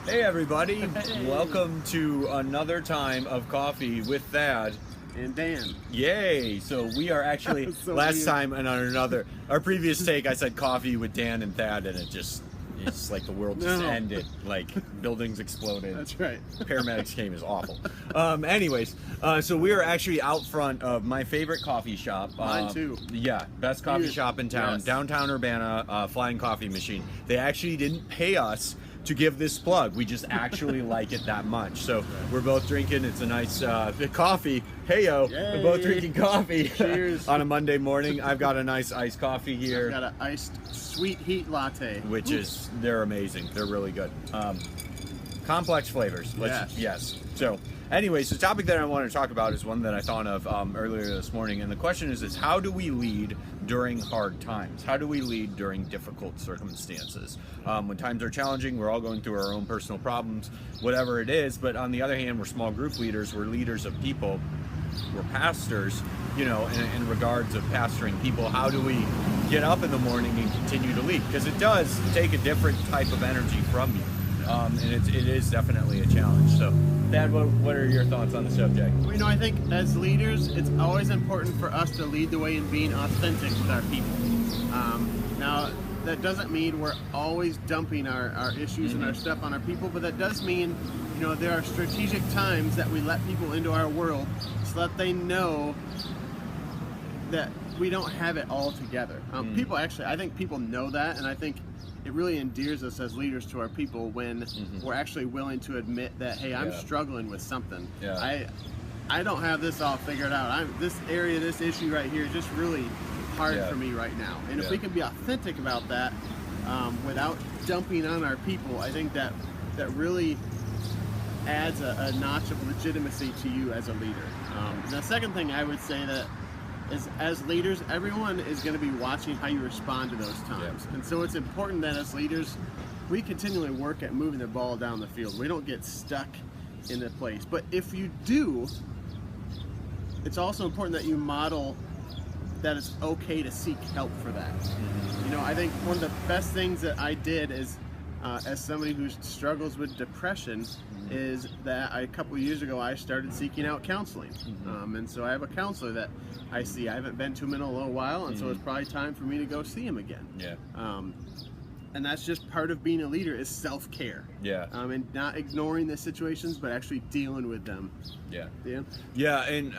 Hey everybody, Hey. welcome to another time of coffee with Thad. And Dan. Yay! So we are actually, So last weird. time and on our previous take I said coffee with Dan and Thad, and it's like the world just No. ended, like buildings exploded. That's right. Paramedics came, is awful. Anyways, so we are actually out front of my favorite coffee shop. Mine too. Yeah, best coffee Huge. shop in town, Yes. downtown Urbana, Flying Coffee Machine. They actually didn't pay us to give this plug. We just actually like it that much. So we're both drinking. It's a nice coffee. Heyo, we're both Yay. drinking coffee. Cheers. On a Monday morning. I've got a nice iced coffee here. I've got an iced sweet heat latte. Which is, they're amazing. They're really good. Complex flavors. Yes. So, anyways, the topic that I want to talk about is one that I thought of earlier this morning. And the question is how do we lead during hard times? How do we lead during difficult circumstances? When times are challenging, we're all going through our own personal problems, whatever it is. But on the other hand, we're small group leaders. We're leaders of people. We're pastors, you know, in regards of pastoring people. How do we get up in the morning and continue to lead? Because it does take a different type of energy from you. And it is definitely a challenge. So, Dad, what are your thoughts on the subject? Well, you know, I think as leaders, it's always important for us to lead the way in being authentic with our people. Now, that doesn't mean we're always dumping our issues and our stuff on our people, but that does mean, you know, there are strategic times that we let people into our world so that they know that we don't have it all together. People actually, I think people know that, and I think it really endears us as leaders to our people when we're actually willing to admit that, hey, I'm struggling with something. Yeah. I don't have this all figured out. This area, this issue right here is just really hard for me right now. And if we can be authentic about that without dumping on our people, I think that really adds a notch of legitimacy to you as a leader. The second thing I would say that is, as leaders, everyone is going to be watching how you respond to those times. And so it's important that as leaders, we continually work at moving the ball down the field. We don't get stuck in the place. But if you do, it's also important that you model that it's okay to seek help for that. You know, I think one of the best things that I did is, as somebody who struggles with depression, is that a couple of years ago I started seeking out counseling. And so I have a counselor that I see. I haven't been to him in a little while, and so it's probably time for me to go see him again. And that's just part of being a leader, is self-care. And not ignoring the situations, but actually dealing with them. And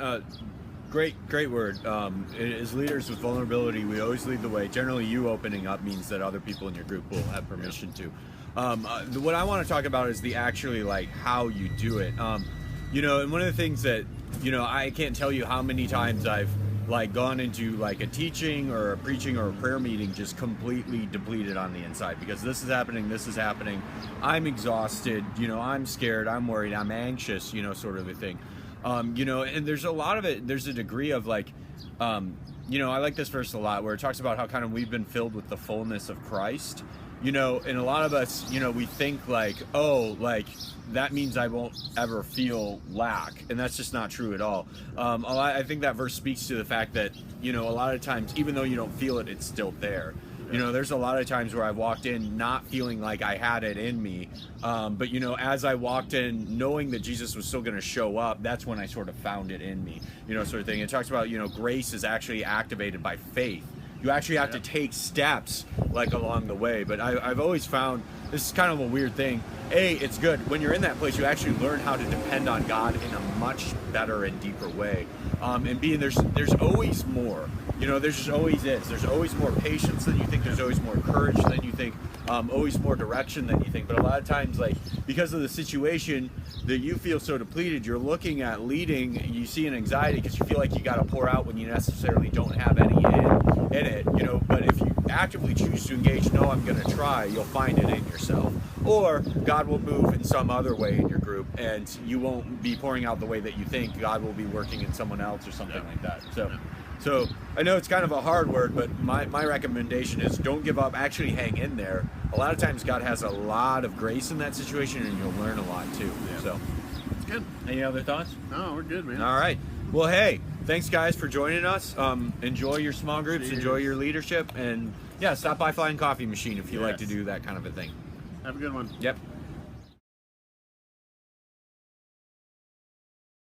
great word. As leaders with vulnerability, we always lead the way. Generally, you opening up means that other people in your group will have permission to. What I want to talk about is how you do it. You know, and one of the things that, you know, I can't tell you how many times I've gone into a teaching or a preaching or a prayer meeting just completely depleted on the inside because this is happening, I'm exhausted, you know, I'm scared, I'm worried, I'm anxious, you know, sort of a thing. You know, and there's a lot of it, there's a degree of you know, I like this verse a lot where it talks about how kind of we've been filled with the fullness of Christ. You know, and a lot of us, you know, we think that means I won't ever feel lack, and that's just not true at all. I think that verse speaks to the fact that, you know, a lot of times, even though you don't feel it, it's still there. You know, there's a lot of times where I've walked in not feeling like I had it in me, but, you know, as I walked in knowing that Jesus was still going to show up, that's when I sort of found it in me, you know, sort of thing. It talks about, you know, grace is actually activated by faith. You actually have to take steps along the way. But I've always found this is kind of a weird thing. It's good when you're in that place. You actually learn how to depend on God in a much better and deeper way. And there's always more. You know, there just always is. There's always more patience than you think. There's always more courage than you think. Always more direction than you think. But a lot of times, because of the situation that you feel so depleted, you're looking at leading. You see an anxiety because you feel like you got to pour out when you necessarily don't have any in it. You know, but if you actively choose to engage, no, I'm going to try, you'll find it in yourself. Or God will move in some other way in your group, and you won't be pouring out the way that you think. God will be working in someone else or something like that. So I know it's kind of a hard word, but my recommendation is don't give up. Actually hang in there. A lot of times God has a lot of grace in that situation, and you'll learn a lot too. So It's good. any other thoughts? No, we're good, man. All right. Well, hey, thanks guys for joining us. Enjoy your small groups, Cheers. enjoy your leadership, and stop by Flying Coffee Machine if you like to Yes. do that kind of a thing. Have a good one. Yep.